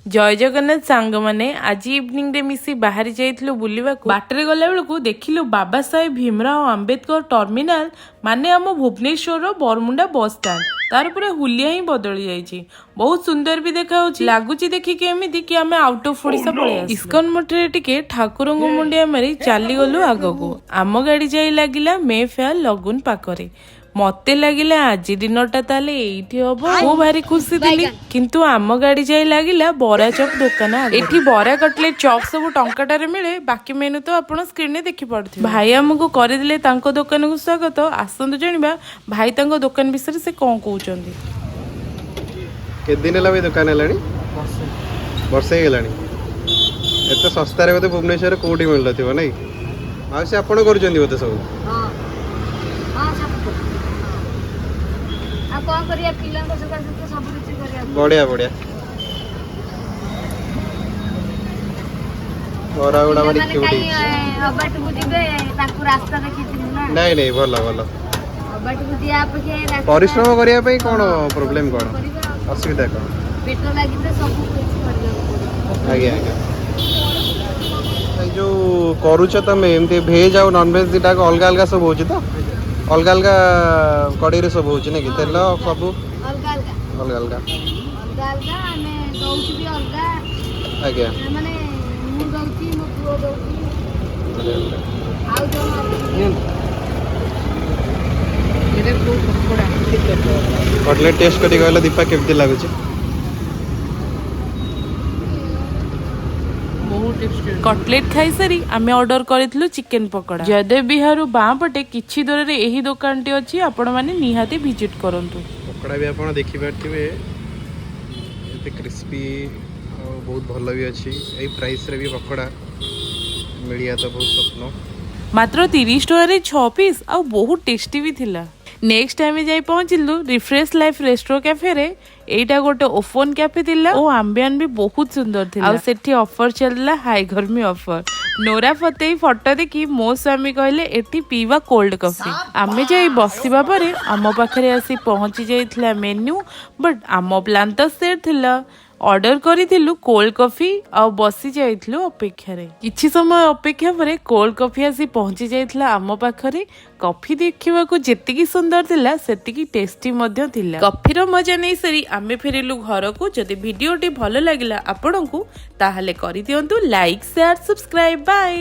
जय जगन्नाथ सांग माने आज इवनिंग रे मिसी बाहरी जाइथिलु बुलिबाकू बाटरे गला बेलकू देखिलु बाबा साहेब भीमराव अंबेडकर टर्मिनाल माने आम भुवनेश्वर बरमुंडा बस स्टैंड तार पूरा हुलिया ही बदली जाइछि। बहुत सुंदर भी देखा होछि लागुछि देखिके एमिति कि आमे आउट ऑफ ओडिशा पळे आसी। इस्कन मठरे टिके ठाकुरंगु मुंडिया मारी चाली गलु आगकू आम गाड़ी जाई लागिला मे फेयर लगुन पाखरे मते लगिला आज दिनटा ताले एठी हबो मु भारी खुशी थिली किंतु आम गाड़ी जाई लागिला बरा चॉप दुकान एठी बरा कटलेट चॉप सब टंकाटारे मिले बाकी मेनू तो आपण स्क्रीन ने देखि पड़थि। भाई हमको कर दिले तांको दुकान को स्वागत आसंतु जणिबा भाई तांको दुकान विषय से कोन कहउचंदी। के दिन ला दुकान हेलानी वर्षे हेलानी एते सस्ता रे बोते भुवनेश्वर कोठी मिल लथिबो नै आ से आपण करचंदी बोते सब हां हां सब आ कोन करिया पिलांक सका सब किछि करिया बढ़िया बढ़िया और आउडा मारी क्यूटी अबाट को दिबे ताकू रास्ता देखिथिनु ना नहीं नहीं भलो भलो अबाट को दिया आपके परिश्रम करिया पई कोन प्रॉब्लम कोन असुविधा कोन पेट्रोल लागि त सब किछि करिया आगे आगे जो करूछ तमे एमते भेज आ नॉन वेज दिटा अलग अलग सब होची तो अलग अलग कड़ी रे सब होची ने कि तेल सब अलग अलग अलग अलग अलग अलग आमे दउची भी अलग आगे माने मु दउची मो पुओ दउची आउ जो एरे को पकोड़ा कटलेट टेस्ट करी कहला दीपा केमती लागुची कटलेट खाई सारी आमे ऑर्डर करितलु चिकन पकोड़ा जयदेव बिहार बाँ पटे किछि दूर रे एही दुकान टी अछि आपण माने निहाती विजिट करंतु। पकोड़ा भी आपण देखि पारथिबे एते क्रिस्पी और बहुत भलो भी अछि एई प्राइस रे भी पकोड़ा मिलिया तो बहुत स्वप्न मात्र 30 टका रे 6 पीस आ बहुत टेस्टी भी थिला। नेक्स्ट टाइम जाई पहुंचिलु रिफ्रेश लाइफ रेस्टोरेंट कैफे रे एटा गोटे ओपन कैफे थिला ओ आंबियन भी बहुत सुंदर थिला आ सेठी ऑफर चलला हाई गर्मी ऑफर नोरा फतेही फोटो देखी मो स्वामी कहले एठी पीवा कोल्ड कॉफी आमे जाई बसिबा परे आम पाखरे आसी पहुंची जाइथिला मेन्यू बट आम प्लान तो सेट थिला ऑर्डर करिथिलु कोल्ड कॉफी आ बसी जाइथिलु अपेक्षा रे किछि समय अपेक्षा परे कोल्ड कॉफी आसी पहुंची जाइथिला आम पाखरे कॉफी देखिबाकू जेतिकी सुंदर थिला सेतिकी टेस्टी मध्य थिला। कॉफीर मजा नै सरी आमे फेरिलु घर को जदि वीडियोटी भलो लागिला आपनकू ताहाले करि दियंतु लाइक शेयर सब्सक्राइब बाय।